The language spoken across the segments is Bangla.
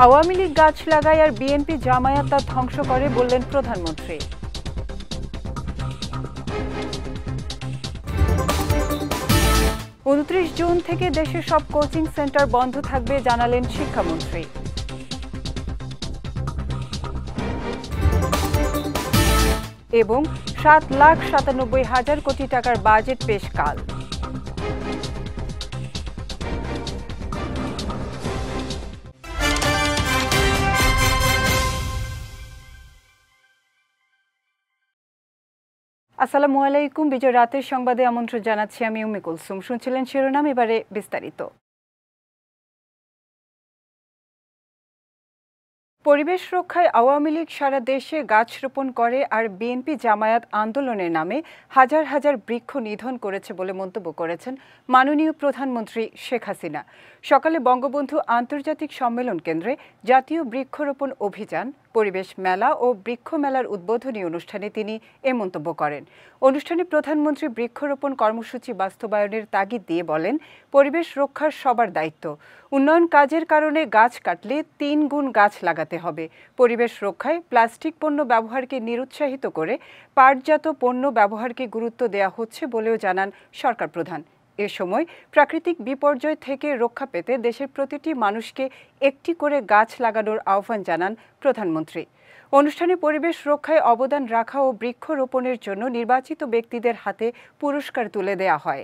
আওয়ামী লীগ গাছ লাগায় আর বিএনপি জামায়াত তা ধ্বংস করে বললেন প্রধানমন্ত্রী। 29 জুন থেকে দেশের সব কোচিং সেন্টার বন্ধ থাকবে জানালেন শিক্ষামন্ত্রী। এবং 7,97,000 কোটি টাকার বাজেট পেশ কাল। আসসালামু আলাইকুম। বিজয় রাতের সংবাদে আমন্ত্রণ জানাচ্ছি আমি উম্মে কুলসুম। শুনছিলেন শিরোনাম, এবারে বিস্তারিত। পরিবেশ রক্ষায় আওয়ামী লীগ সারা দেশে গাছ রোপণ করে আর বিএনপি জামায়াত আন্দোলনের নামে হাজার হাজার বৃক্ষ নিধন করেছে বলে মন্তব্য করেছেন মাননীয় প্রধানমন্ত্রী শেখ হাসিনা। সকালে বঙ্গবন্ধু আন্তর্জাতিক সম্মেলন কেন্দ্রে জাতীয় বৃক্ষরোপণ অভিযান, পরিবেশ মেলা ও বৃক্ষ মেলার উদ্বোধনী অনুষ্ঠানে তিনি এ মন্তব্য করেন। অনুষ্ঠানে প্রধানমন্ত্রী বৃক্ষরোপণ কর্মসূচি বাস্তবায়নের তাগিদ দিয়ে বলেন, পরিবেশ রক্ষার সবার দায়িত্ব। উন্নয়ন কাজের কারণে গাছ কাটলে 3 গুণ গাছ লাগাতে হবে। পরিবেশ রক্ষায় প্লাস্টিক পণ্য ব্যবহারকে নিরুৎসাহিত করে পাটজাত পণ্য ব্যবহারকে গুরুত্ব দেওয়া হচ্ছে বলেও জানান সরকার প্রধান। এ সময় প্রাকৃতিক বিপর্যয় থেকে রক্ষা পেতে দেশের প্রতিটি মানুষকে একটি করে গাছ লাগানোর আহ্বান জানান প্রধানমন্ত্রী। অনুষ্ঠানে পরিবেশ রক্ষায় অবদান রাখা ও বৃক্ষরোপণের জন্য নির্বাচিত ব্যক্তিদের হাতে পুরস্কার তুলে দেওয়া হয়।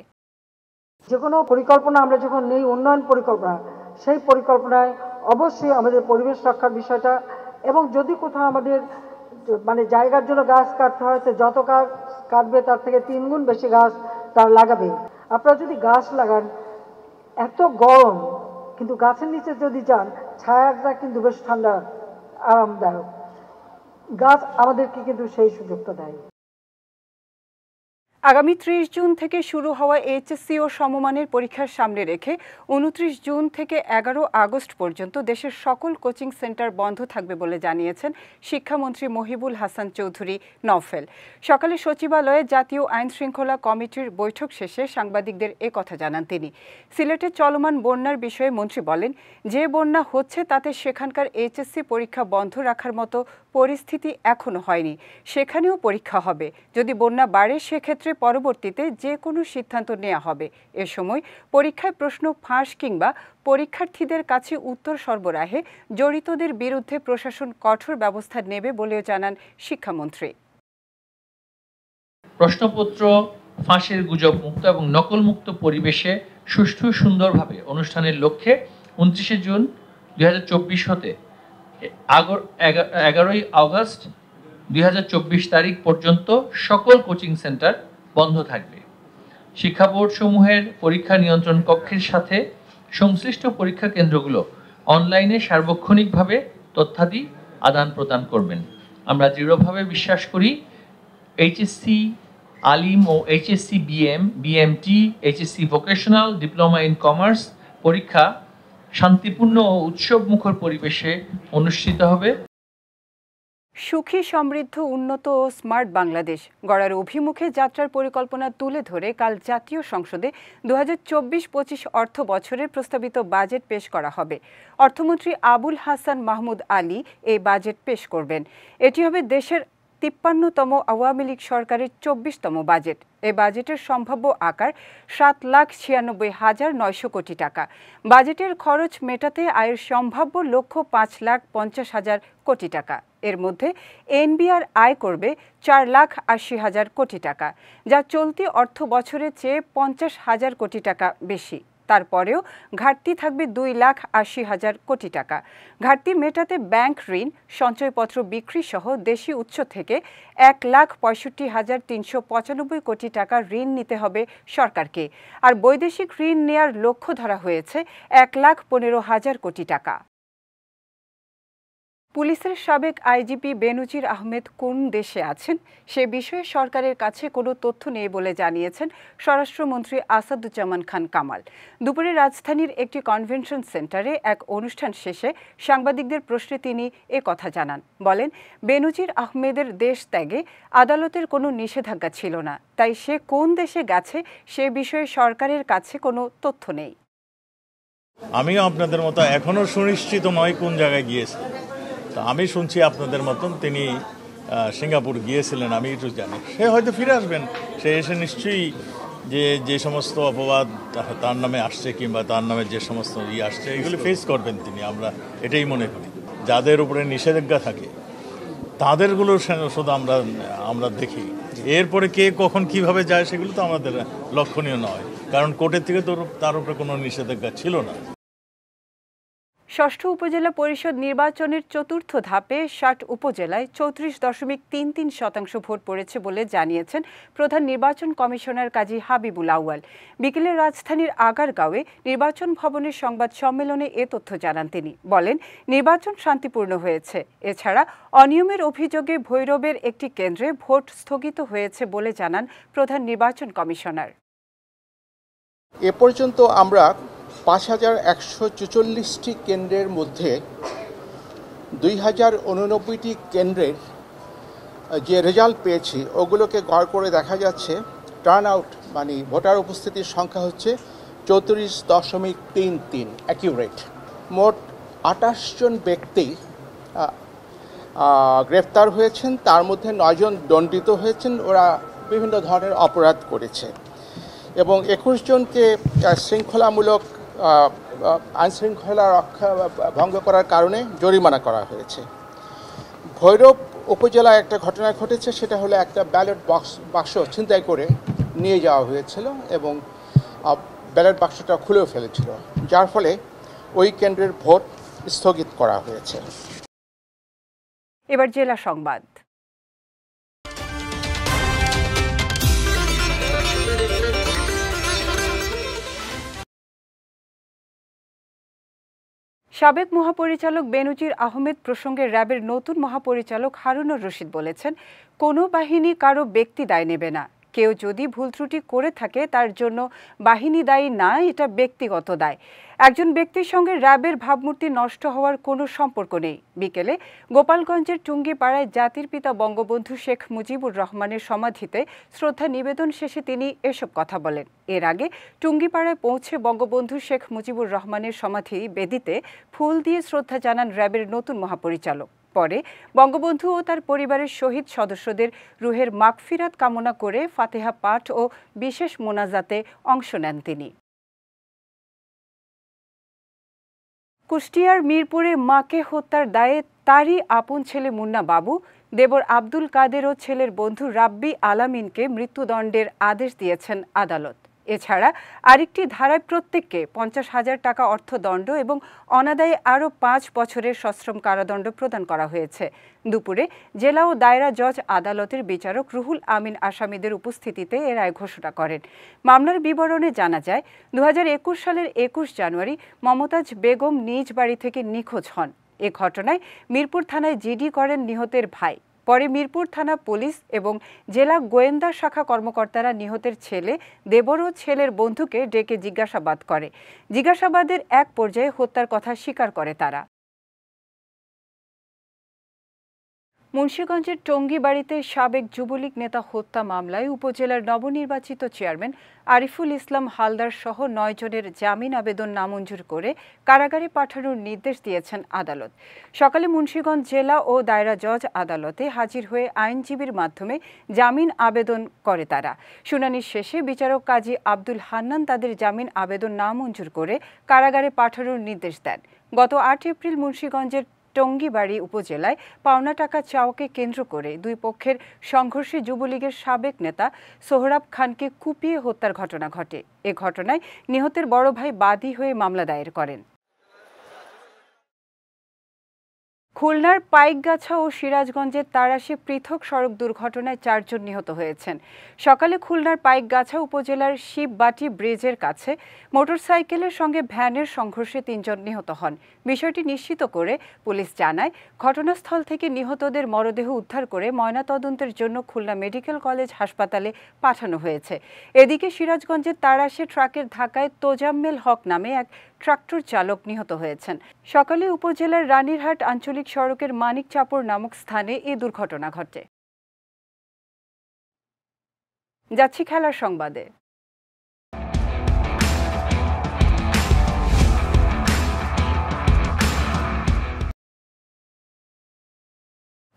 যে কোনো পরিকল্পনা আমরা যখন নেই, উন্নয়ন পরিকল্পনা, সেই পরিকল্পনায় অবশ্যই আমাদের পরিবেশ রক্ষার বিষয়টা, এবং যদি কোথাও আমাদের জায়গার জন্য গাছ কাটতে হয়, তো যত গাছ কাটবে তার থেকে 3 গুণ বেশি গাছ তার লাগাবে। আপনারা যদি গাছ লাগান, এত গরম, কিন্তু গাছের নিচে যদি যান, ছায়াটা কিন্তু বেশ ঠান্ডা, আরামদায়ক। গাছ আমাদেরকে কিন্তু সেই সুযোগটা দেয়। আগামী 30 জুন থেকে শুরু হওয়া এইচএসসি ও সমমানের পরীক্ষার সামনে রেখে 29 জুন থেকে 11 আগস্ট পর্যন্ত দেশের সকল কোচিং সেন্টার বন্ধ থাকবে বলে জানিয়েছেন শিক্ষামন্ত্রী মহিবুল হাসান চৌধুরী নওফেল। সকালে সচিবালয়ে জাতীয় আইন শৃঙ্খলা কমিটির বৈঠক শেষে সাংবাদিকদের এ কথা জানান তিনি। সিলেটে চলমান বন্যার বিষয়ে মন্ত্রী বলেন, যে বন্যা হচ্ছে তাতে সেখানকার এইচএসসি পরীক্ষা বন্ধ রাখার মতো পরিস্থিতি এখনো হয়নি। সেখানেও পরীক্ষা হবে। যদি বন্যা বাড়ে সেক্ষেত্রে পরবর্তীতে যে কোনো সিদ্ধান্ত নেওয়া হবে। এ সময় পরীক্ষায় প্রশ্ন ফাঁস কিংবা পরীক্ষার্থীদের কাছে উত্তর সরবরাহে জড়িতদের বিরুদ্ধে প্রশাসন কঠোর ব্যবস্থা নেবে বলেও জানান শিক্ষামন্ত্রী। প্রশ্নপত্র ফাঁসের গুজব মুক্ত এবং নকল মুক্ত পরিবেশে সুষ্ঠু সুন্দরভাবে অনুষ্ঠানের লক্ষ্যে 29 জুন 2024 হতে 11 আগস্ট 2024 তারিখ পর্যন্ত সকল কোচিং সেন্টার বন্ধ থাকবে। শিক্ষা বোর্ড সমূহের পরীক্ষা নিয়ন্ত্রণ কক্ষের সাথে সংশ্লিষ্ট পরীক্ষা কেন্দ্রগুলো অনলাইনে সার্বক্ষণিকভাবে তথ্যাদি আদান প্রদান করবেন। আমরা দৃঢ়ভাবে বিশ্বাস করি এইচএসসি আলিম ও HSC BMT, HSC vocational, diploma in commerce পরীক্ষা শান্তিপূর্ণ ও উৎসবমুখর পরিবেশে অনুষ্ঠিত হবে। সুখী, সমৃদ্ধ, উন্নত ও স্মার্ট বাংলাদেশ গড়ার অভিমুখে যাত্রার পরিকল্পনা তুলে ধরে কাল জাতীয় সংসদে 2024-25 অর্থ বছরের প্রস্তাবিত বাজেট পেশ করা হবে। অর্থমন্ত্রী আবুল হাসান মাহমুদ আলী এই বাজেট পেশ করবেন। এটি হবে দেশের 53তম আওয়ামী লীগ সরকারের 24তম বাজেট। এই বাজেটের সম্ভাব্য আকার 7,96,900 কোটি টাকা। বাজেটের খরচ মেটাতে আয়ের সম্ভাব্য লক্ষ্য 5,50,000 কোটি টাকা। এর মধ্যে এনবিআর আয় করবে 4,80,000 কোটি টাকা, যা চলতি অর্থ বছরের চেয়ে 50,000 কোটি টাকা বেশি। তারপরেও ঘাটতি থাকবে 2,80,000 কোটি টাকা। ঘাটতি মেটাতে ব্যাংক ঋণ, সঞ্চয়পত্র বিক্রি সহ দেশি উৎস থেকে 1,65,395 কোটি টাকা ঋণ নিতে হবে সরকারকে। আর বৈদেশিক ঋণ নেয়ার লক্ষ্য ধরা হয়েছে 1,15,000 কোটি টাকা। পুলিশের সাবেক আইজিপি বেনজির আহমেদ কোন দেশে আছেন সে বিষয়ে সরকারের কাছে কোনো তথ্য নেই বলে জানিয়েছেন স্বরাষ্ট্রমন্ত্রী আসাদুজ্জামান খান কামাল। দুপুরে রাজধানীর একটি কনভেনশন সেন্টারে এক অনুষ্ঠান শেষে সাংবাদিকদের প্রশ্নে তিনি এ কথা জানান। বলেন, বেনজির আহমেদের দেশ ত্যাগে আদালতের কোনো নিষেধাজ্ঞা ছিল না, তাই সে কোন দেশে গেছে সে বিষয়ে সরকারের কাছে কোনো তথ্য নেই। আমিও আপনাদের মতো এখনও সুনিশ্চিত নয় কোন জায়গায় গিয়েছে। তো আমি শুনছি আপনাদের মতন তিনি সিঙ্গাপুর গিয়েছিলেন, আমি একটু জানি। সে হয়তো ফিরে আসবেন, সে এসে নিশ্চয়ই যে সমস্ত অপবাদ তার নামে আসছে কিংবা তার নামে যে সমস্ত আসছে এগুলি ফেস করবেন তিনি, আমরা এটাই মনে করি। যাদের উপরে নিষেধাজ্ঞা থাকে তাদেরগুলো শুধু আমরা দেখি, এরপরে কে কখন কিভাবে যায় সেগুলো তো আমাদের লক্ষণীয় নয়, কারণ কোর্টের থেকে তো তার উপরে কোনো নিষেধাজ্ঞা ছিল না। ষষ্ঠ উপজেলা পরিষদ নির্বাচনের চতুর্থ ধাপে ৬০ উপজেলায় ৩৪.৩৩% ভোট পড়েছে বলে জানিয়েছেন প্রধান নির্বাচন কমিশনার কাজী হাবিবুল আউয়াল। বিকেলে রাজধানীর আগারগাঁওয়ে নির্বাচন ভবনের সংবাদ সম্মেলনে এ তথ্য জানান তিনি। বলেন, নির্বাচন শান্তিপূর্ণ হয়েছে। এছাড়া অনিয়মের অভিযোগে ভৈরবের একটি কেন্দ্রে ভোট স্থগিত হয়েছে বলে জানান প্রধান নির্বাচন কমিশনার। এ পর্যন্ত আমরা ৫,১৪৪টি কেন্দ্রের মধ্যে ২,০৮৯টি কেন্দ্রের যে রেজাল্ট পেয়েছি ওগুলোকে গড় করে দেখা যাচ্ছে টার্ন আউট মানে ভোটার উপস্থিতির সংখ্যা হচ্ছে ৩৪.৩৩ অ্যাকিউরেট। মোট ২৮ জন ব্যক্তি গ্রেফতার হয়েছেন, তার মধ্যে ৯ জন দণ্ডিত হয়েছেন, ওরা বিভিন্ন ধরনের অপরাধ করেছে, এবং ২১ জনকে শৃঙ্খলামূলক আইনশৃঙ্খলা রক্ষা ভঙ্গ করার কারণে জরিমানা করা হয়েছে। ভৈরব উপজেলায় একটা ঘটনা ঘটেছে, সেটা হলো একটা ব্যালট বাক্স ছিনতাই করে নিয়ে যাওয়া হয়েছিল এবং ব্যালট বাক্সটা খুলেও ফেলেছিল, যার ফলে ওই কেন্দ্রের ভোট স্থগিত করা হয়েছে। এবার জেলা সংবাদ। সাবেক মহাপরিচালক বেনজির আহমেদ প্রসঙ্গে র্যাবের নতুন মহাপরিচালক হারুনুর রশিদ বলেছেন, কোনো বাহিনী কারো ব্যক্তি দায় নেবে না। কেউ যদি ভুল ত্রুটি করে থাকে তার জন্য বাহিনী দায়ী না, এটা ব্যক্তিগত দায়। একজন ব্যক্তির সঙ্গে র্যাবের ভাবমূর্তি নষ্ট হওয়ার কোনো সম্পর্ক নেই। বিকেলে গোপালগঞ্জের টুঙ্গিপাড়ায় জাতির পিতা বঙ্গবন্ধু শেখ মুজিবুর রহমানের সমাধিতে শ্রদ্ধা নিবেদন শেষে তিনি এসব কথা বলেন। এর আগে টুঙ্গিপাড়ায় পৌঁছে বঙ্গবন্ধু শেখ মুজিবুর রহমানের সমাধি বেদিতে ফুল দিয়ে শ্রদ্ধা জানান র্যাবের নতুন মহাপরিচালক। পরে বঙ্গবন্ধু ও তার পরিবারের শহীদ সদস্যদের রুহের মাগফিরাত কামনা করে ফাতেহা পাঠ ও বিশেষ মোনাজাতে অংশ নেন তিনি। কুষ্টিয়ার মিরপুরে মাকে হত্যার দায়ে তারই আপন ছেলে মুন্না বাবু, দেবর আব্দুল কাদের ও ছেলের বন্ধু রাব্বি আলামিনকে মৃত্যুদণ্ডের আদেশ দিয়েছেন আদালত। এছাড়া আরেকটি ধারায় প্রত্যেককে ৫০,০০০ টাকা অর্থদণ্ড এবং অনাদায়ে আরও ৫ বছরের সশ্রম কারাদণ্ড প্রদান করা হয়েছে। দুপুরে জেলা ও দায়রা জজ আদালতের বিচারক রুহুল আমিন আসামিদের উপস্থিতিতে এ রায় ঘোষণা করেন। মামলার বিবরণে জানা যায়, ২০২১ সালের ২১ জানুয়ারি মমতাজ বেগম নিজ বাড়ি থেকে নিখোঁজ হন। এ ঘটনায় মিরপুর থানায় জিডি করেন নিহতের ভাই। পরে মিরপুর থানা পুলিশ এবং জেলা গোয়েন্দা শাখা কর্মকর্তারা নিহতের ছেলে, দেবর ও ছেলের বন্ধুকে ডেকে জিজ্ঞাসাবাদ করে। জিজ্ঞাসাবাদের এক পর্যায়ে হত্যার কথা স্বীকার করে তারা। মুন্সিগঞ্জের টঙ্গীবাড়িতে সাবেক যুবলীগ নেতা হত্যা মামলায় উপজেলার নবনির্বাচিত চেয়ারম্যান আরিফুল ইসলাম হালদার সহ ৯ জনের জামিন আবেদন নামঞ্জুর করে কারাগারে পাঠানোর নির্দেশ দিয়েছেন আদালত। সকালে মুন্সিগঞ্জ জেলা ও দায়রা জজ আদালতে হাজির হয়ে আইনজীবীর মাধ্যমে জামিন আবেদন করে তারা। শুনানির শেষে বিচারক কাজী আব্দুল হান্নান তাদের জামিন আবেদন নামঞ্জুর করে কারাগারে পাঠানোর নির্দেশ দেন। গত ৮ এপ্রিল মুন্সিগঞ্জের টঙ্গীবাড়ি উপজেলায় পাওনা টাকা চাওয়াকে কেন্দ্র করে দুই পক্ষের সংঘর্ষে যুবলীগের সাবেক নেতা সোহরাব খানকে কুপিয়ে হত্যার ঘটনা ঘটে। এ ঘটনায় নিহতের বড় ভাই বাদী হয়ে মামলা দায়ের করেন। খুলনার পাইকগাছা ও সিরাজগঞ্জের তাড়াশে পৃথক সড়ক দুর্ঘটনায় ৪ জন নিহত হয়েছেন। সকালে খুলনার পাইকগাছা উপজেলার শিববাটি ব্রিজের কাছে মোটরসাইকেলের সঙ্গে ভ্যানের সংঘর্ষে ৩ জন নিহত হন। বিষয়টি নিশ্চিত করে পুলিশ জানায়, ঘটনাস্থল থেকে নিহতদের মরদেহ উদ্ধার করে ময়নাতদন্তের জন্য খুলনা মেডিকেল কলেজ হাসপাতালে পাঠানো হয়েছে। এদিকে সিরাজগঞ্জের তাড়াশে ট্রাকের ধাক্কায় তোজাম্মেল হক নামে এক ট্রাক্টর চালক নিহত হয়েছেন। সকালে উপজেলার রানীরহাট আঞ্চলিক সড়কের মানিক চাপড় নামক স্থানে এই দুর্ঘটনা ঘটে। যাচ্ছি খেলার সংবাদে।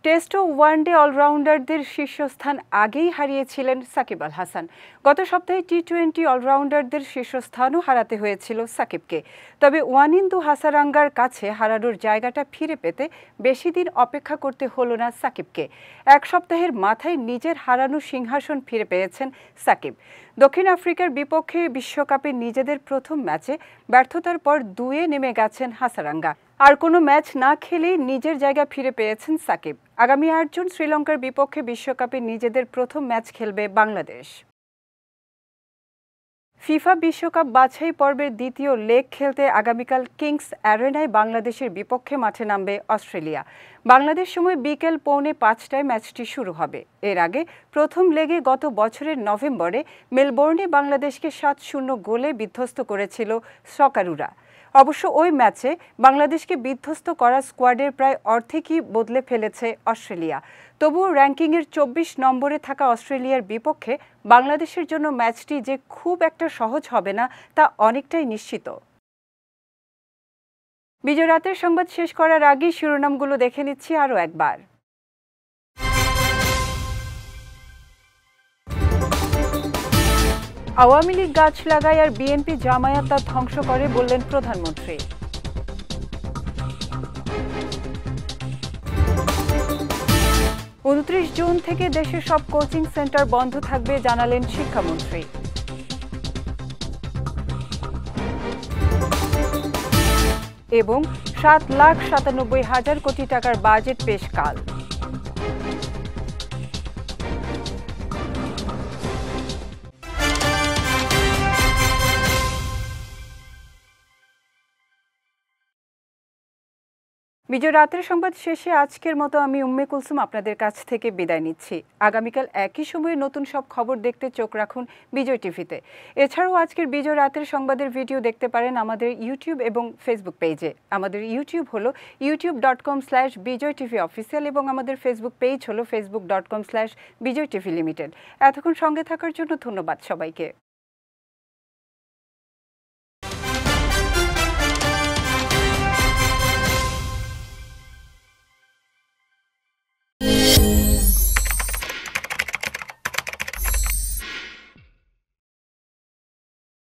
টেস্ট ও ওয়ানডে অলরাউন্ডারদের শীর্ষস্থান আগেই হারিয়েছিলেন সাকিব আল হাসান। গত সপ্তাহে টি-20 অলরাউন্ডারদের শীর্ষস্থানও হারাতে হয়েছিল সাকিবকে। তবে ওয়ানিন্দু হাসারাঙ্গার কাছে হারানোর জায়গাটা ফিরে পেতে বেশি দিন অপেক্ষা করতে হলো না সাকিবকে। এক সপ্তাহের মাথায় নিজের হারানো সিংহাসন ফিরে পেয়েছেন সাকিব। দক্ষিণ আফ্রিকার বিপক্ষে বিশ্বকাপে নিজেদের প্রথম ম্যাচে ব্যর্থতার পর 2-এ নেমে গেছেন হাসারাঙ্গা। আর কোনো ম্যাচ না খেলেই নিজের জায়গা ফিরে পেয়েছেন সাকিব। আগামী 8 জুন শ্রীলঙ্কার বিপক্ষে বিশ্বকাপে নিজেদের প্রথম ম্যাচ খেলবে বাংলাদেশ। ফিফা বিশ্বকাপ বাছাই পর্বের দ্বিতীয় লেগ খেলতে আগামীকাল কিংস অ্যারেনায় বাংলাদেশের বিপক্ষে মাঠে নামবে অস্ট্রেলিয়া। বাংলাদেশ সময় বিকেল 4:45টায় ম্যাচটি শুরু হবে। এর আগে প্রথম লেগে গত বছরের নভেম্বরে মেলবোর্নে বাংলাদেশকে 7-0 গোলে বিধ্বস্ত করেছিল সকারুরা। অবশ্য ওই ম্যাচে বাংলাদেশকে বিধ্বস্ত করা স্কোয়াডের প্রায় অর্ধেকই বদলে ফেলেছে অস্ট্রেলিয়া। তবুও র্যাঙ্কিংয়ের 24 নম্বরে থাকা অস্ট্রেলিয়ার বিপক্ষে বাংলাদেশের জন্য ম্যাচটি যে খুব একটা সহজ হবে না তা অনেকটাই নিশ্চিত। বিজয় রাতের সংবাদ শেষ করার আগেই শিরোনামগুলো দেখে নিচ্ছি আরও একবার। আওয়ামী লীগ গাছ লাগায় আর বিএনপি জামায়াত তা ধ্বংস করে বললেন প্রধানমন্ত্রী। 29 জুন থেকে দেশের সব কোচিং সেন্টার বন্ধ থাকবে জানালেন শিক্ষামন্ত্রী। এবং 7,97,000 কোটি টাকার বাজেট পেশ কাল। বিজয় রাতের সংবাদ শেষে আজকের মতো আমি উম্মে কুলসুম আপনাদের কাছ থেকে বিদায় নিচ্ছি। আগামীকাল একই সময়ে নতুন সব খবর দেখতে চোখ রাখুন বিজয় টিভিতে। এছাড়াও আজকের বিজয় রাতের সংবাদের ভিডিও দেখতে পারেন আমাদের ইউটিউব এবং ফেসবুক পেজে। আমাদের ইউটিউব হলো youtube.com/bijoytvofficial এবং আমাদের ফেসবুক পেজ হলো facebook.com/bijoytvlimited। এতক্ষণ সঙ্গে থাকার জন্য ধন্যবাদ সবাইকে।